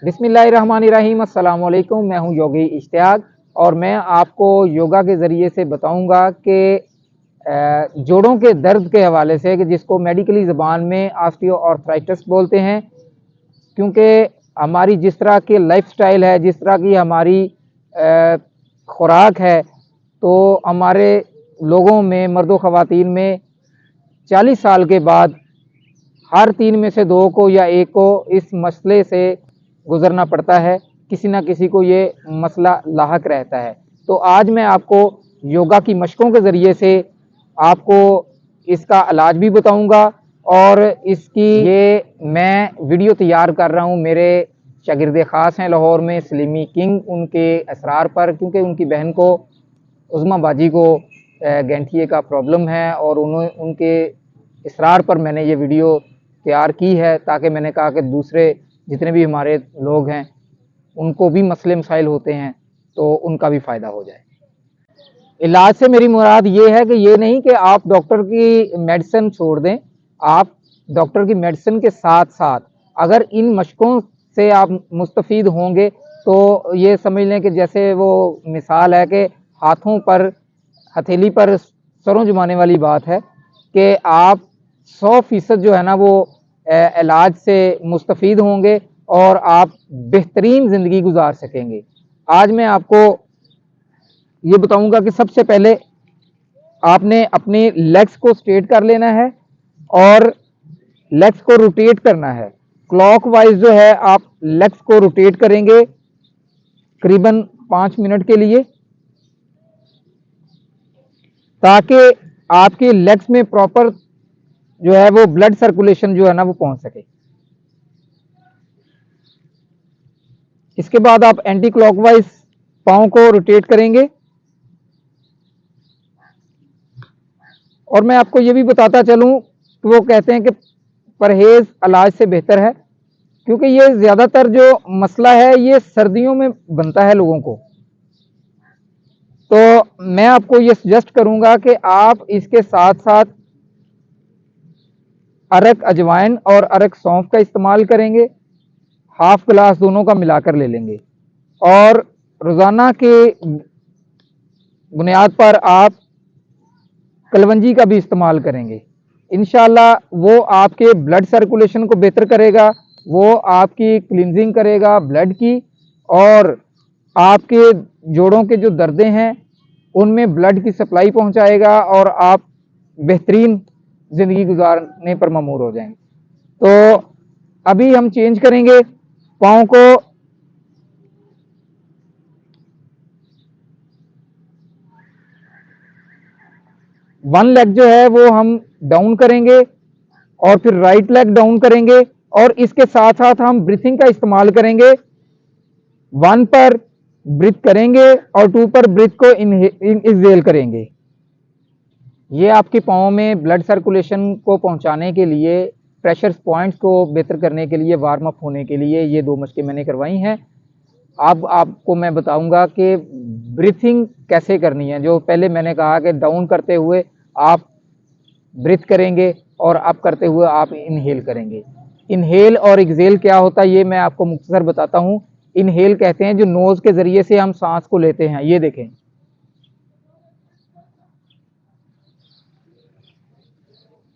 बिस्मिल्लाहिर्रहमानिर्रहीम। अस्सलाम वालेकुम। मैं हूं योगी इश्तियाक और मैं आपको योगा के ज़रिए से बताऊंगा कि जोड़ों के दर्द के हवाले से, कि जिसको मेडिकली ज़बान में ऑस्टियोआर्थराइटिस बोलते हैं। क्योंकि हमारी जिस तरह की लाइफस्टाइल है, जिस तरह की हमारी खुराक है, तो हमारे लोगों में, मर्दों ख़वातीन में 40 साल के बाद हर 3 में से 2 को या 1 को इस मसले से गुजरना पड़ता है। किसी ना किसी को ये मसला लाहक रहता है। तो आज मैं आपको योगा की मशकों के ज़रिए से आपको इसका इलाज भी बताऊंगा और इसकी ये मैं वीडियो तैयार कर रहा हूँ। मेरे शागिर्द ख़ास हैं लाहौर में, सलीमी किंग, उनके असरार पर, क्योंकि उनकी बहन को, उज़मा बाजी को गैंठिए का प्रॉब्लम है और उनके इसरार पर मैंने ये वीडियो तैयार की है, ताकि मैंने कहा कि दूसरे जितने भी हमारे लोग हैं उनको भी मसले मसाइल होते हैं तो उनका भी फ़ायदा हो जाए। इलाज से मेरी मुराद ये है कि ये नहीं कि आप डॉक्टर की मेडिसिन छोड़ दें। आप डॉक्टर की मेडिसिन के साथ साथ अगर इन मशकों से आप मुस्तफ़ीद होंगे तो ये समझ लें कि जैसे वो मिसाल है कि हाथों पर, हथेली पर सरों जमाने वाली बात है कि आप 100% जो है ना वो इलाज से मुस्तफ़ीद होंगे और आप बेहतरीन ज़िंदगी गुजार सकेंगे। आज मैं आपको ये बताऊंगा कि सबसे पहले आपने अपने लेग्स को स्ट्रेट कर लेना है और लेग्स को रोटेट करना है। क्लॉकवाइज जो है आप लेग्स को रोटेट करेंगे करीबन 5 मिनट के लिए, ताकि आपके लेग्स में प्रॉपर जो है वो ब्लड सर्कुलेशन जो है ना वो पहुंच सके। इसके बाद आप एंटी क्लॉकवाइज पाँव को रोटेट करेंगे। और मैं आपको ये भी बताता चलूं कि वो कहते हैं कि परहेज इलाज से बेहतर है, क्योंकि ये ज़्यादातर जो मसला है ये सर्दियों में बनता है लोगों को। तो मैं आपको ये सजेस्ट करूंगा कि आप इसके साथ साथ अरक अजवाइन और अरक सौंफ का इस्तेमाल करेंगे। हाफ गिलास दोनों का मिलाकर ले लेंगे और रोज़ाना के बुनियाद पर आप कलवंजी का भी इस्तेमाल करेंगे। इंशाल्लाह वो आपके ब्लड सर्कुलेशन को बेहतर करेगा, वो आपकी क्लींजिंग करेगा ब्लड की, और आपके जोड़ों के जो दर्दें हैं उनमें ब्लड की सप्लाई पहुंचाएगा और आप बेहतरीन ज़िंदगी गुजारने पर ममूर हो जाएंगे। तो अभी हम चेंज करेंगे पाँव को। वन लेग जो है वो हम डाउन करेंगे और फिर राइट लेग डाउन करेंगे और इसके साथ साथ हम ब्रीथिंग का इस्तेमाल करेंगे। 1 पर ब्रीथ करेंगे और 2 पर ब्रीथ को इंहेल करेंगे। ये आपके पाँव में ब्लड सर्कुलेशन को पहुंचाने के लिए, प्रेशर पॉइंट्स को बेहतर करने के लिए, वार्म अप होने के लिए ये 2 मशकें मैंने करवाई हैं। अब आपको मैं बताऊंगा कि ब्रीथिंग कैसे करनी है। जो पहले मैंने कहा कि डाउन करते हुए आप ब्रीथ करेंगे और अप करते हुए आप इनहेल करेंगे। इनहेल और एक्सेल क्या होता है ये मैं आपको मुख्तसर बताता हूँ। इनहेल कहते हैं जो नोज के ज़रिए से हम सांस को लेते हैं, ये देखें।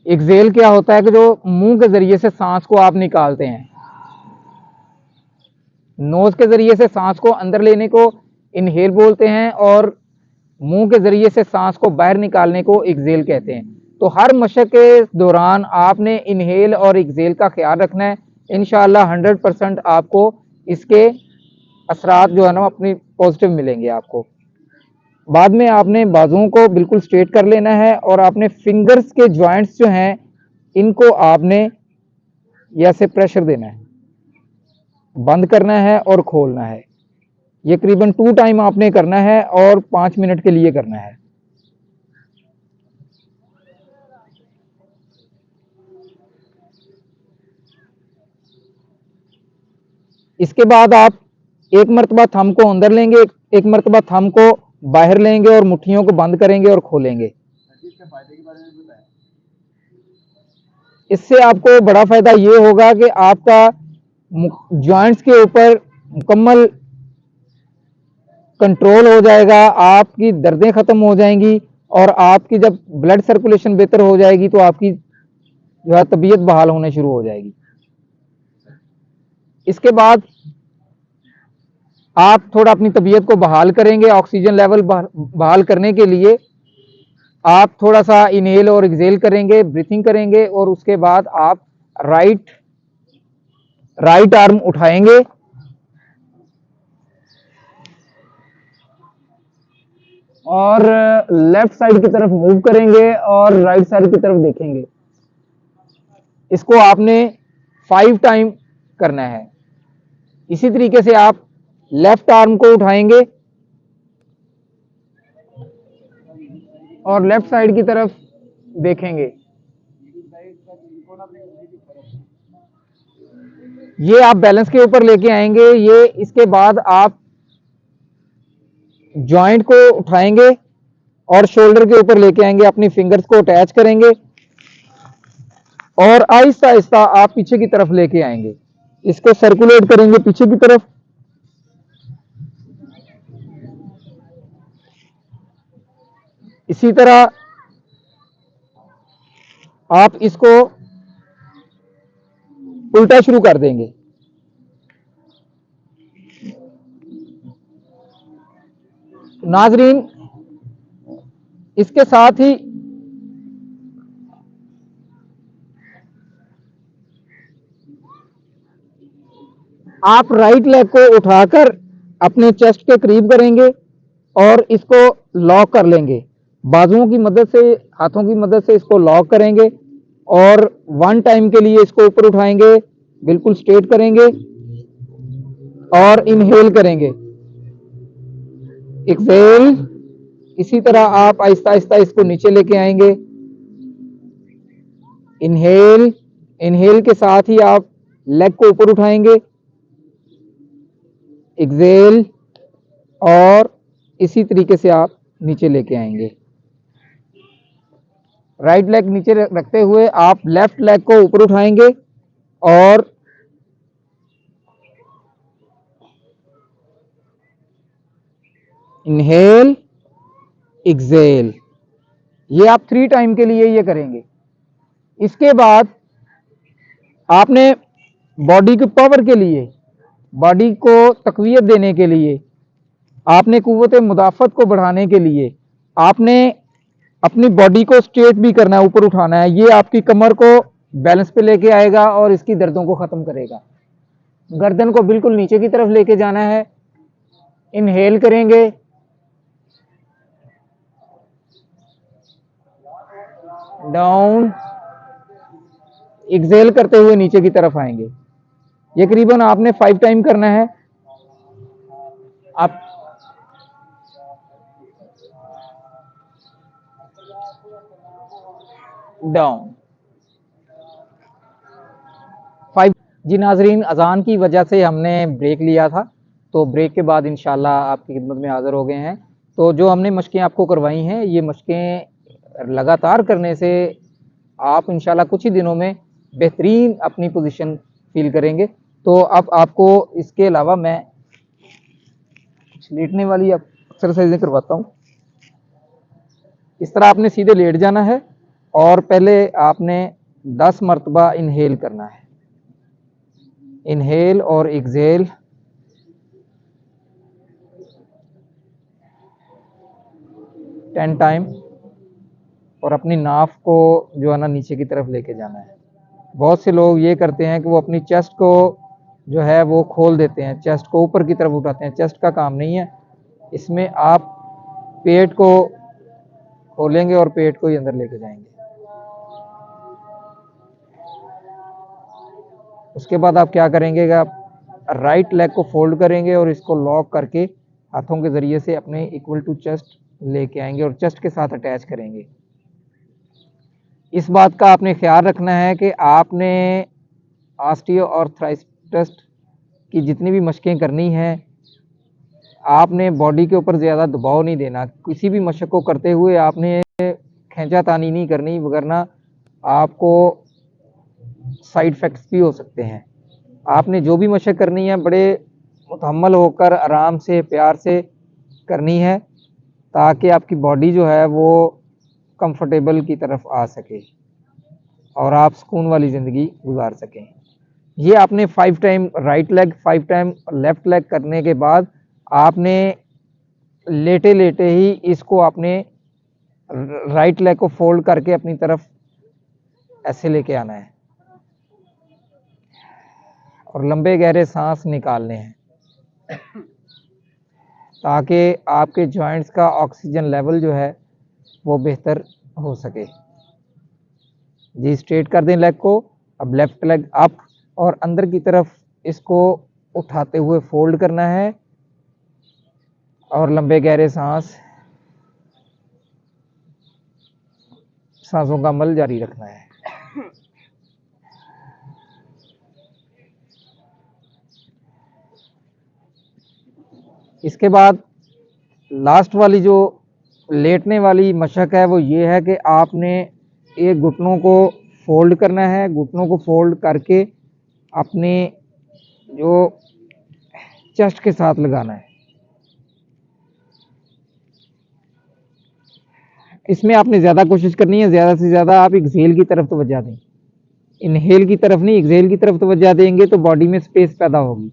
एक्सेल क्या होता है कि जो मुंह के ज़रिए से सांस को आप निकालते हैं। नोज के ज़रिए से सांस को अंदर लेने को इनहेल बोलते हैं और मुंह के ज़रिए से सांस को बाहर निकालने को एक्सेल कहते हैं। तो हर मशक के दौरान आपने इनहेल और एक्सेल का ख्याल रखना है। इंशाअल्लाह 100% आपको इसके असरात जो है ना अपनी पॉजिटिव मिलेंगे आपको। बाद में आपने बाजुओं को बिल्कुल स्ट्रेट कर लेना है और आपने फिंगर्स के जॉइंट्स जो हैं इनको आपने ऐसे प्रेशर देना है, बंद करना है और खोलना है। ये करीबन 2 टाइम आपने करना है और 5 मिनट के लिए करना है। इसके बाद आप एक मरतबा थंब को अंदर लेंगे, एक मरतबा थंब को बाहर लेंगे और मुट्ठियों को बंद करेंगे और खोलेंगे। इससे आपको बड़ा फायदा ये होगा कि आपका जॉइंट्स के ऊपर मुकम्मल कंट्रोल हो जाएगा, आपकी दर्दें खत्म हो जाएंगी और आपकी जब ब्लड सर्कुलेशन बेहतर हो जाएगी तो आपकी जो है तबीयत बहाल होने शुरू हो जाएगी। इसके बाद आप थोड़ा अपनी तबीयत को बहाल करेंगे। ऑक्सीजन लेवल बहाल करने के लिए आप थोड़ा सा इनहेल और एक्सेल करेंगे, ब्रीथिंग करेंगे और उसके बाद आप राइट आर्म उठाएंगे और लेफ्ट साइड की तरफ मूव करेंगे और राइट साइड की तरफ देखेंगे। इसको आपने 5 टाइम करना है। इसी तरीके से आप लेफ्ट आर्म को उठाएंगे और लेफ्ट साइड की तरफ देखेंगे। ये आप बैलेंस के ऊपर लेके आएंगे। ये इसके बाद आप जॉइंट को उठाएंगे और शोल्डर के ऊपर लेके आएंगे, अपनी फिंगर्स को अटैच करेंगे और आहिस्ता आहिस्ता आप पीछे की तरफ लेके आएंगे। इसको सर्कुलेट करेंगे पीछे की तरफ। इसी तरह आप इसको उल्टा शुरू कर देंगे। नाजरीन, इसके साथ ही आप राइट लेग को उठाकर अपने चेस्ट के करीब करेंगे और इसको लॉक कर लेंगे। बाजुओं की मदद से, हाथों की मदद से इसको लॉक करेंगे और 1 टाइम के लिए इसको ऊपर उठाएंगे, बिल्कुल स्ट्रेट करेंगे और इनहेल करेंगे, एक्सेल। इसी तरह आप आहिस्ता आहिस्ता इसको नीचे लेके आएंगे। इनहेल, इनहेल के साथ ही आप लेग को ऊपर उठाएंगे, एक्सेल और इसी तरीके से आप नीचे लेके आएंगे। राइट लेग नीचे रखते हुए आप लेफ्ट लेग को ऊपर उठाएंगे और इनहेल, एक्सेल। ये आप 3 टाइम के लिए ये करेंगे। इसके बाद आपने बॉडी की पावर के लिए, बॉडी को तकवीयत देने के लिए, आपने कुव्वत मुदाफत को बढ़ाने के लिए आपने अपनी बॉडी को स्ट्रेट भी करना है, ऊपर उठाना है। ये आपकी कमर को बैलेंस पे लेके आएगा और इसकी दर्दों को खत्म करेगा। गर्दन को बिल्कुल नीचे की तरफ लेके जाना है। इनहेल करेंगे, डाउन, एक्सेल करते हुए नीचे की तरफ आएंगे। ये करीबन आपने 5 टाइम करना है। आप डाउन 5। जी नाजरीन, अजान की वजह से हमने ब्रेक लिया था, तो ब्रेक के बाद इंशाल्लाह आपकी खिदमत में हाजिर हो गए हैं। तो जो हमने मशकें आपको करवाई हैं, ये मशकें लगातार करने से आप इंशाल्लाह कुछ ही दिनों में बेहतरीन अपनी पोजीशन फील करेंगे। तो अब आपको इसके अलावा मैं कुछ लेटने वाली एक्सरसाइजें करवाता हूँ। इस तरह आपने सीधे लेट जाना है और पहले आपने 10 मरतबा इनहेल करना है। इनहेल और एक्सेल, टेन टाइम, और अपनी नाफ को जो है ना नीचे की तरफ लेके जाना है। बहुत से लोग ये करते हैं कि वो अपनी चेस्ट को जो है वो खोल देते हैं, चेस्ट को ऊपर की तरफ उठाते हैं। चेस्ट का काम नहीं है इसमें, आप पेट को खोलेंगे और पेट को ही अंदर लेके जाएंगे। उसके बाद आप क्या करेंगे कि आप राइट लेग को फोल्ड करेंगे और इसको लॉक करके हाथों के ज़रिए से अपने इक्वल टू चेस्ट लेके आएंगे और चेस्ट के साथ अटैच करेंगे। इस बात का आपने ख्याल रखना है कि आपने ऑस्टियोआर्थराइटिस की जितनी भी मशकें करनी हैं, आपने बॉडी के ऊपर ज़्यादा दबाव नहीं देना। किसी भी मशक को करते हुए आपने खींचातानी नहीं करनी, वरना आपको साइड इफ़ेक्ट्स भी हो सकते हैं। आपने जो भी मशक करनी है बड़े मुतहम्मल होकर आराम से प्यार से करनी है, ताकि आपकी बॉडी जो है वो कंफर्टेबल की तरफ आ सके और आप सुकून वाली ज़िंदगी गुजार सकें। ये आपने 5 time right leg 5 time left leg करने के बाद आपने लेटे लेटे ही इसको आपने राइट लेग को फोल्ड करके अपनी तरफ ऐसे लेके आना है और लंबे गहरे सांस निकालने हैं, ताकि आपके जॉइंट्स का ऑक्सीजन लेवल जो है वो बेहतर हो सके। जी स्ट्रेट कर दें लेग को। अब लेफ्ट लेग अप और अंदर की तरफ इसको उठाते हुए फोल्ड करना है और लंबे गहरे सांसों का अमल जारी रखना है। इसके बाद लास्ट वाली जो लेटने वाली मशक है वो ये है कि आपने एक घुटनों को फोल्ड करना है। घुटनों को फोल्ड करके अपने जो चेस्ट के साथ लगाना है। इसमें आपने ज़्यादा कोशिश करनी है, ज़्यादा से ज़्यादा आप एक्सहेल की तरफ तवज्जो दें, इनहेल की तरफ नहीं, एक्सहेल की तरफ तवज्जो देंगे तो बॉडी में स्पेस पैदा होगी।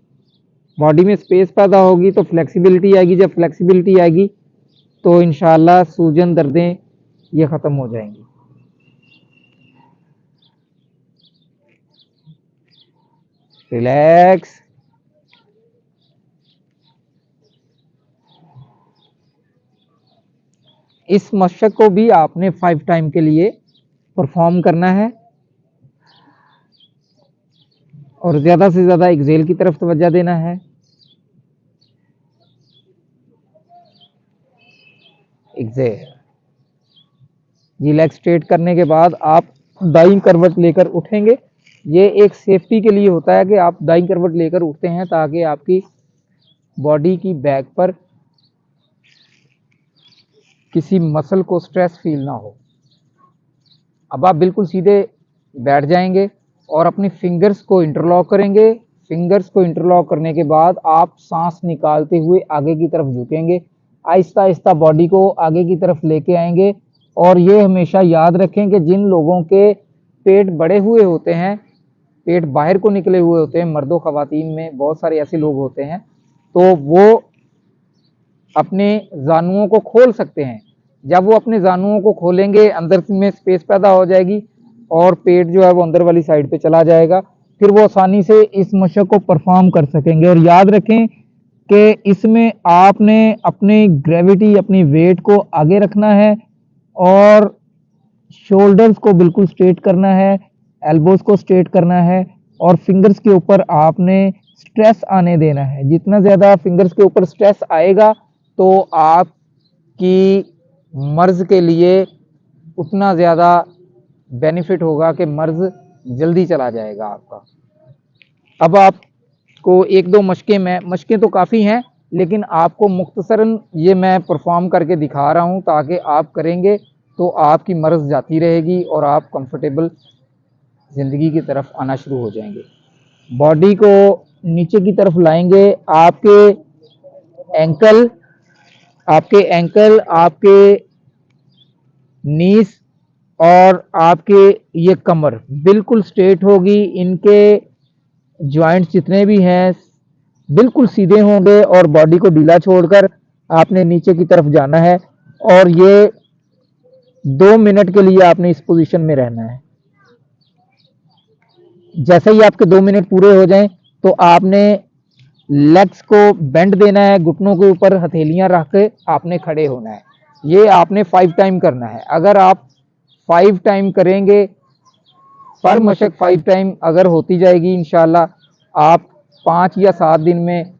बॉडी में स्पेस पैदा होगी तो फ्लेक्सिबिलिटी आएगी। जब फ्लेक्सिबिलिटी आएगी तो इंशाल्लाह सूजन दर्दें ये ख़त्म हो जाएंगी। रिलैक्स। इस मशक को भी आपने 5 टाइम के लिए परफॉर्म करना है और ज़्यादा से ज़्यादा एक्सहेल की तरफ तवज्जो देना है। एक्सहेल। जी लेग स्ट्रेट करने के बाद आप दाईं करवट लेकर उठेंगे। ये एक सेफ्टी के लिए होता है कि आप दाईं करवट लेकर उठते हैं ताकि आपकी बॉडी की बैक पर किसी मसल को स्ट्रेस फील ना हो। अब आप बिल्कुल सीधे बैठ जाएंगे और अपनी फिंगर्स को इंटरलॉक करेंगे। फिंगर्स को इंटरलॉक करने के बाद आप सांस निकालते हुए आगे की तरफ झुकेंगे। आहिस्ता आहिस्ता बॉडी को आगे की तरफ लेके आएंगे और ये हमेशा याद रखें कि जिन लोगों के पेट बड़े हुए होते हैं, पेट बाहर को निकले हुए होते हैं, मर्दों ख़वातीन में बहुत सारे ऐसे लोग होते हैं, तो वो अपने जानुओं को खोल सकते हैं। जब वो अपने जानुओं को खोलेंगे अंदर में स्पेस पैदा हो जाएगी और पेट जो है वो अंदर वाली साइड पे चला जाएगा। फिर वो आसानी से इस मशक को परफॉर्म कर सकेंगे। और याद रखें कि इसमें आपने अपनी ग्रेविटी, अपनी वेट को आगे रखना है और शोल्डर्स को बिल्कुल स्ट्रेट करना है, एल्बोज को स्ट्रेट करना है और फिंगर्स के ऊपर आपने स्ट्रेस आने देना है। जितना ज़्यादा फिंगर्स के ऊपर स्ट्रेस आएगा तो आपकी मर्ज़ के लिए उतना ज़्यादा बेनिफिट होगा कि मर्ज़ जल्दी चला जाएगा आपका। अब आपको एक दो मशकें तो काफ़ी हैं, लेकिन आपको मुख्तसरन ये मैं परफॉर्म करके दिखा रहा हूँ ताकि आप करेंगे तो आपकी मर्ज़ जाती रहेगी और आप कंफर्टेबल ज़िंदगी की तरफ आना शुरू हो जाएंगे। बॉडी को नीचे की तरफ लाएंगे। आपके एंकल, आपके नीस और आपके ये कमर बिल्कुल स्ट्रेट होगी। इनके जॉइंट्स जितने भी हैं बिल्कुल सीधे होंगे और बॉडी को ढीला छोड़कर आपने नीचे की तरफ जाना है और ये 2 मिनट के लिए आपने इस पोजीशन में रहना है। जैसे ही आपके 2 मिनट पूरे हो जाएं तो आपने लेग्स को बेंड देना है, घुटनों के ऊपर हथेलियां रख के आपने खड़े होना है। ये आपने 5 टाइम करना है। अगर आप 5 टाइम करेंगे, पर मशक 5 टाइम अगर होती जाएगी इंशाल्लाह आप 5 या 7 दिन में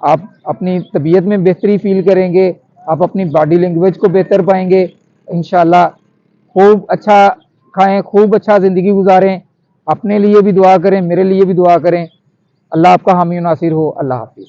आप अपनी तबीयत में बेहतरी फील करेंगे, आप अपनी बॉडी लैंग्वेज को बेहतर पाएंगे इंशाल्लाह। खूब अच्छा खाएं, खूब अच्छा ज़िंदगी गुजारें। अपने लिए भी दुआ करें, मेरे लिए भी दुआ करें। अल्लाह आपका हामी नासिर हो। अल्लाह हाफिज़।